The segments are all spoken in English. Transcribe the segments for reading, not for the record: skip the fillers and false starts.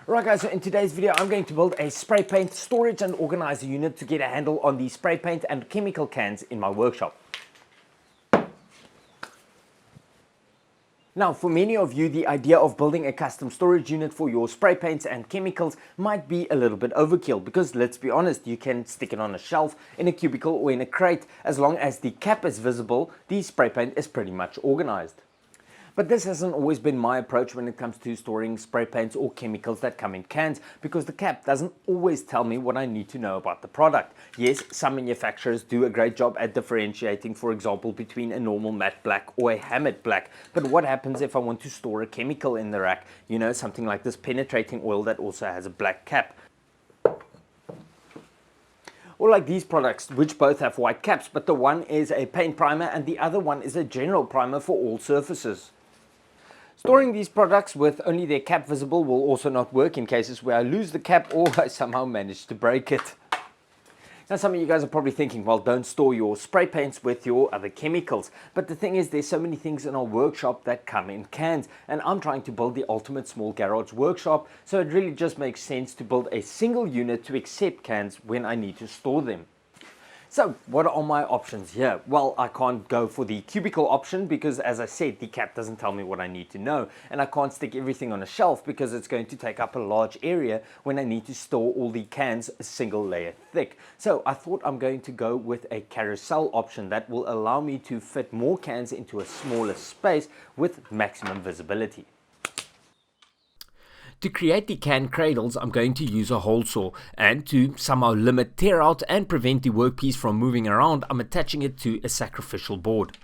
Right guys, so in today's video I'm going to build a spray paint storage and organizer unit to get a handle on the spray paint and chemical cans in my workshop. Now, for many of you, the idea of building a custom storage unit for your spray paints and chemicals might be a little bit overkill because, let's be honest, you can stick it on a shelf, in a cubicle or in a crate. As long as the cap is visible, the spray paint is pretty much organized. But this hasn't always been my approach when it comes to storing spray paints or chemicals that come in cans, because the cap doesn't always tell me what I need to know about the product. Yes, some manufacturers do a great job at differentiating, for example, between a normal matte black or a hammered black. But what happens if I want to store a chemical in the rack? You know, something like this penetrating oil that also has a black cap. Or like these products, which both have white caps, but the one is a paint primer and the other one is a general primer for all surfaces. Storing these products with only their cap visible will also not work in cases where I lose the cap or I somehow manage to break it. Now, some of you guys are probably thinking, well, don't store your spray paints with your other chemicals. But the thing is, there's so many things in our workshop that come in cans, and I'm trying to build the ultimate small garage workshop, so it really just makes sense to build a single unit to accept cans when I need to store them. So what are my options here? Well, I can't go for the cubicle option because, as I said, the cap doesn't tell me what I need to know, and I can't stick everything on a shelf because it's going to take up a large area when I need to store all the cans a single layer thick. So I thought I'm going to go with a carousel option that will allow me to fit more cans into a smaller space with maximum visibility. To create the can cradles, I'm going to use a hole saw, and to somehow limit tear out and prevent the workpiece from moving around, I'm attaching it to a sacrificial board.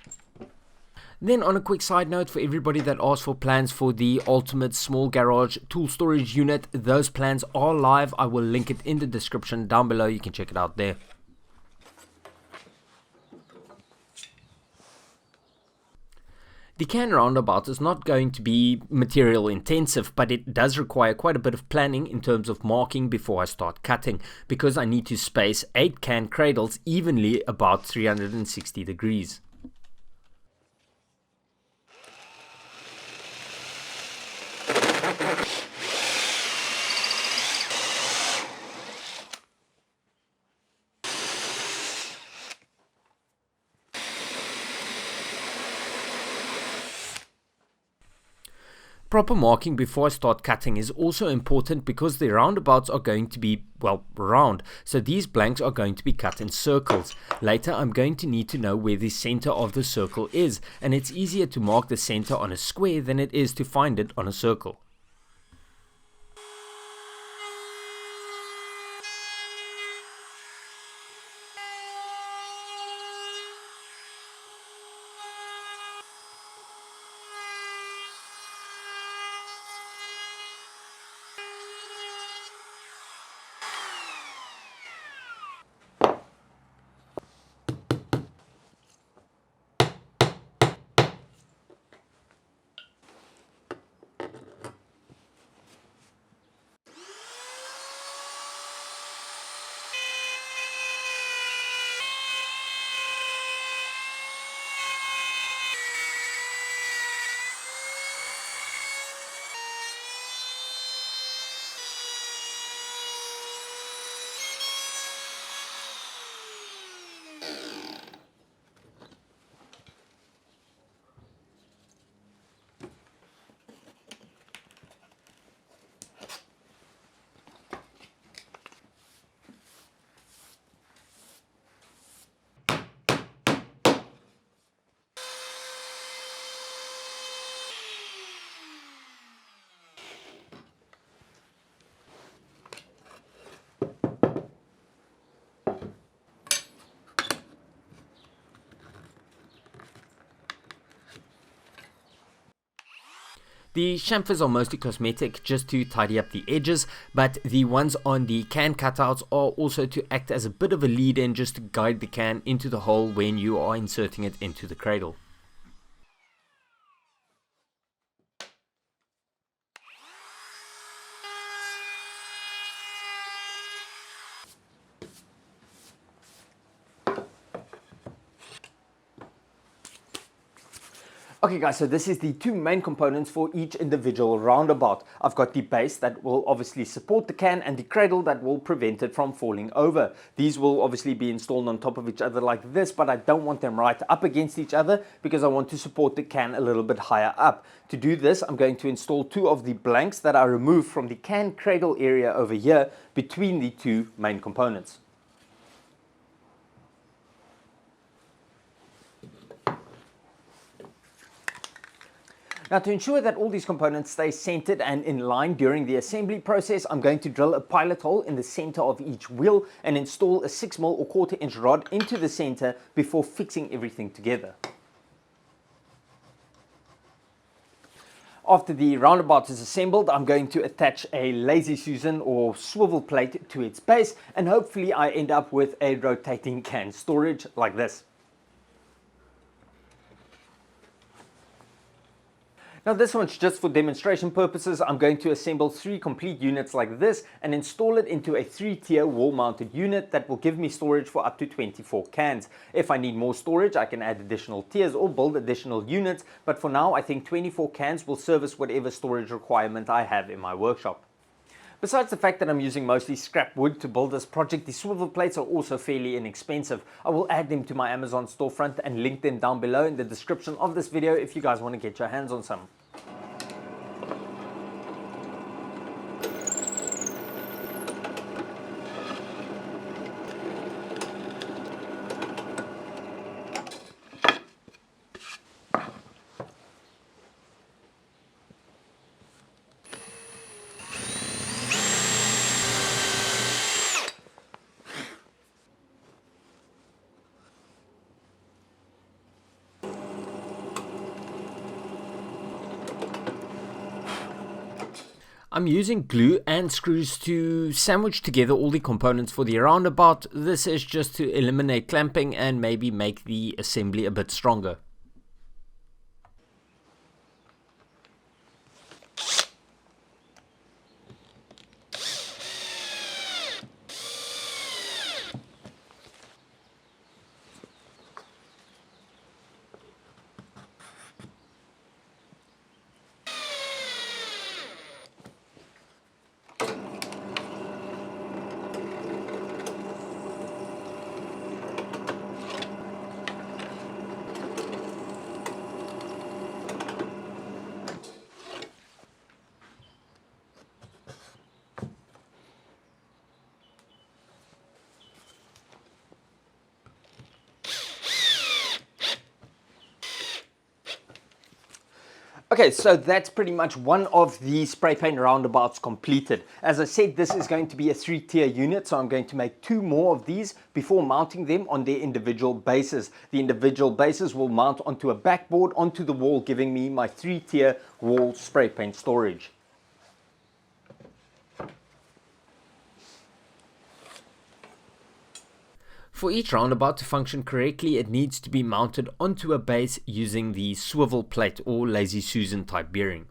Then, on a quick side note, for everybody that asked for plans for the ultimate small garage tool storage unit, those plans are live. I will link it in the description down below. You can check it out there. The can roundabout is not going to be material intensive, but it does require quite a bit of planning in terms of marking before I start cutting, because I need to space 8 can cradles evenly about 360 degrees. Proper marking before I start cutting is also important because the roundabouts are going to be, well, round, so these blanks are going to be cut in circles. Later I'm going to need to know where the center of the circle is, and it's easier to mark the center on a square than it is to find it on a circle. The chamfers are mostly cosmetic, just to tidy up the edges, but the ones on the can cutouts are also to act as a bit of a lead-in, just to guide the can into the hole when you are inserting it into the cradle. Okay guys, so this is the two main components for each individual roundabout. I've got the base that will obviously support the can and the cradle that will prevent it from falling over. These will obviously be installed on top of each other like this, but I don't want them right up against each other because I want to support the can a little bit higher up. To do this, I'm going to install two of the blanks that I removed from the can cradle area over here between the two main components. Now, to ensure that all these components stay centered and in line during the assembly process, I'm going to drill a pilot hole in the center of each wheel and install a 6mm or 1/4 inch rod into the center before fixing everything together. After the roundabout is assembled, I'm going to attach a Lazy Susan or swivel plate to its base, and hopefully I end up with a rotating can storage like this. Now this one's just for demonstration purposes. I'm going to assemble 3 complete units like this and install it into a 3-tier wall-mounted unit that will give me storage for up to 24 cans. If I need more storage, I can add additional tiers or build additional units, but for now I think 24 cans will service whatever storage requirement I have in my workshop. Besides the fact that I'm using mostly scrap wood to build this project, the swivel plates are also fairly inexpensive. I will add them to my Amazon storefront and link them down below in the description of this video if you guys want to get your hands on some. I'm using glue and screws to sandwich together all the components for the roundabout. This is just to eliminate clamping and maybe make the assembly a bit stronger. Okay, so that's pretty much one of the spray paint roundabouts completed. As I said, this is going to be a 3-tier unit, so I'm going to make 2 more of these before mounting them on their individual bases. The individual bases will mount onto a backboard onto the wall, giving me my 3-tier wall spray paint storage. For each roundabout to function correctly, it needs to be mounted onto a base using the swivel plate or Lazy Susan type bearing.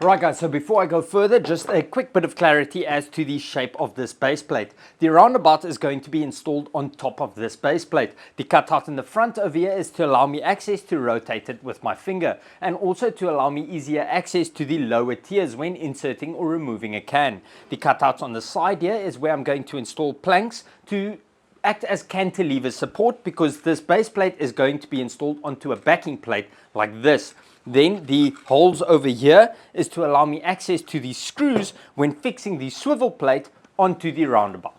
Right guys, so before I go further, just a quick bit of clarity as to the shape of this base plate. The roundabout is going to be installed on top of this base plate. The cutout in the front over here is to allow me access to rotate it with my finger, and also to allow me easier access to the lower tiers when inserting or removing a can. The cutout on the side here is where I'm going to install planks to act as cantilever support, because this base plate is going to be installed onto a backing plate like this. Then the holes over here is to allow me access to these screws when fixing the swivel plate onto the roundabout.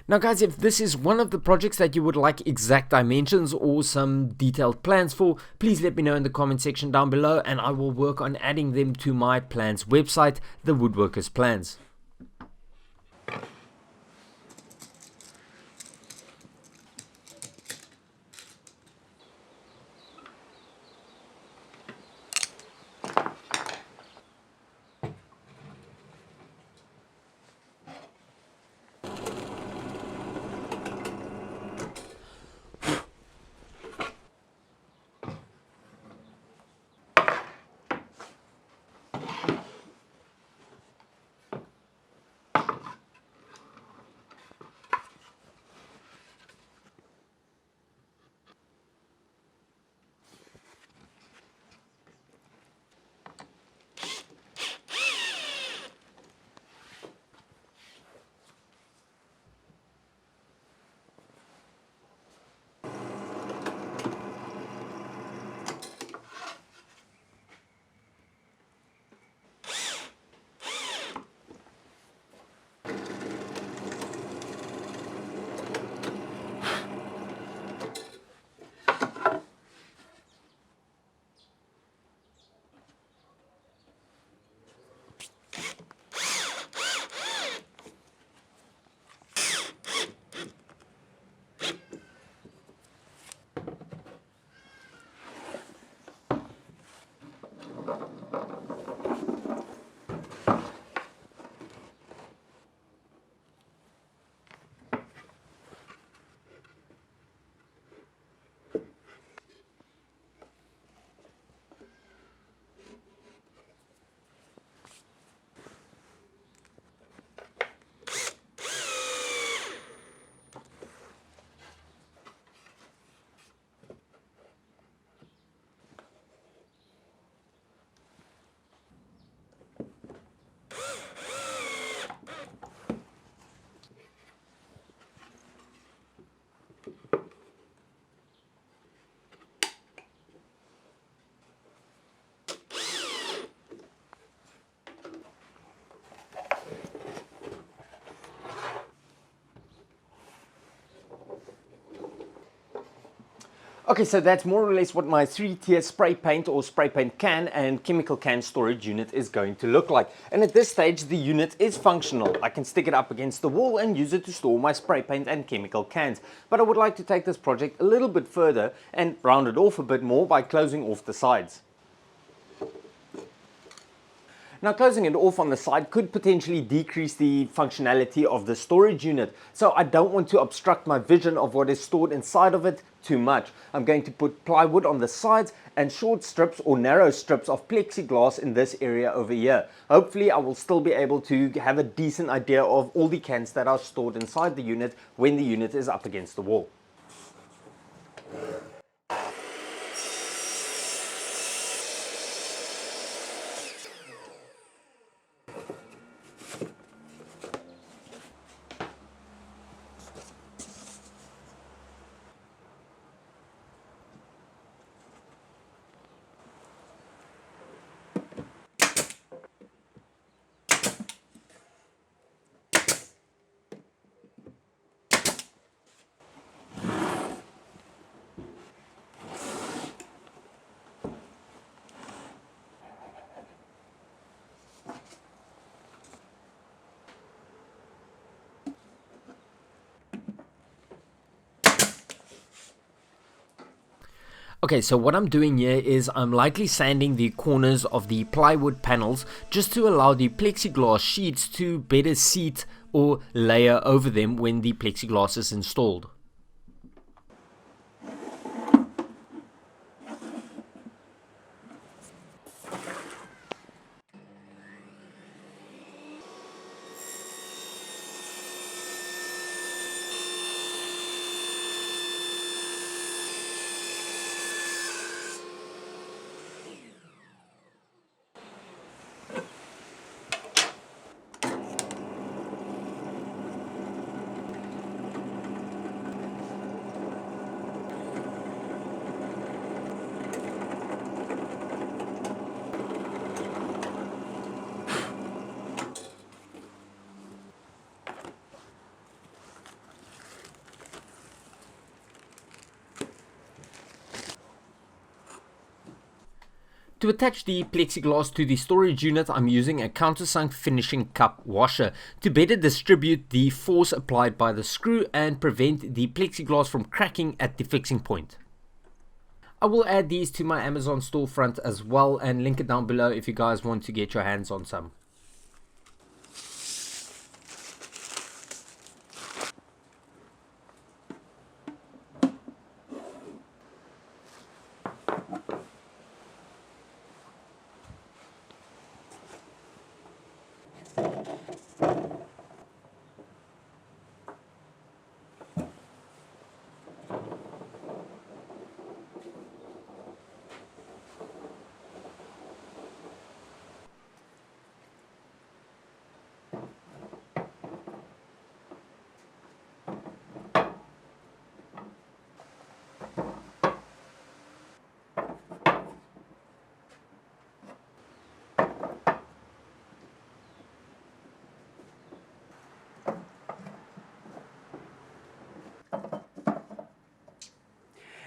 Now guys, if this is one of the projects that you would like exact dimensions or some detailed plans for, please let me know in the comment section down below, and I will work on adding them to my plans website, the Woodworker's Plans. Okay, so that's more or less what my 3-tier spray paint or spray paint can and chemical can storage unit is going to look like. And at this stage, the unit is functional. I can stick it up against the wall and use it to store my spray paint and chemical cans. But I would like to take this project a little bit further and round it off a bit more by closing off the sides. Now, closing it off on the side could potentially decrease the functionality of the storage unit, so I don't want to obstruct my vision of what is stored inside of it too much. I'm going to put plywood on the sides and short strips or narrow strips of plexiglass in this area over here. Hopefully I will still be able to have a decent idea of all the cans that are stored inside the unit when the unit is up against the wall. Okay, so what I'm doing here is I'm lightly sanding the corners of the plywood panels just to allow the plexiglass sheets to better seat or layer over them when the plexiglass is installed. To attach the plexiglass to the storage unit, I'm using a countersunk finishing cup washer to better distribute the force applied by the screw and prevent the plexiglass from cracking at the fixing point. I will add these to my Amazon storefront as well and link it down below if you guys want to get your hands on some.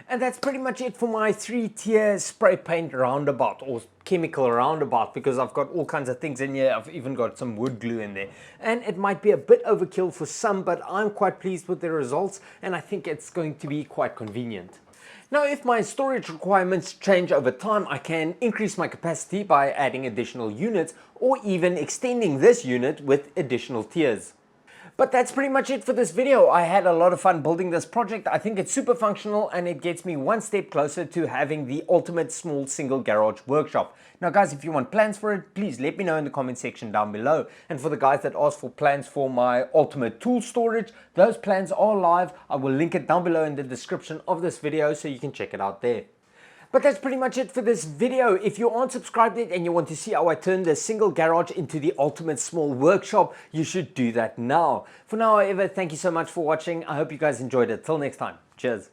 And that's pretty much it for my 3-tier spray paint roundabout or chemical roundabout, because I've got all kinds of things in here. I've even got some wood glue in there, and it might be a bit overkill for some, but I'm quite pleased with the results and I think it's going to be quite convenient. Now, if my storage requirements change over time, I can increase my capacity by adding additional units or even extending this unit with additional tiers. But that's pretty much it for this video. I had a lot of fun building this project. I think it's super functional and it gets me one step closer to having the ultimate small single garage workshop. Now guys, if you want plans for it, please let me know in the comment section down below. And for the guys that asked for plans for my ultimate tool storage, those plans are live. I will link it down below in the description of this video so you can check it out there. But that's pretty much it for this video. If you aren't subscribed yet and you want to see how I turn the single garage into the ultimate small workshop, you should do that now. For now, however, thank you so much for watching. I hope you guys enjoyed it. Till next time. Cheers.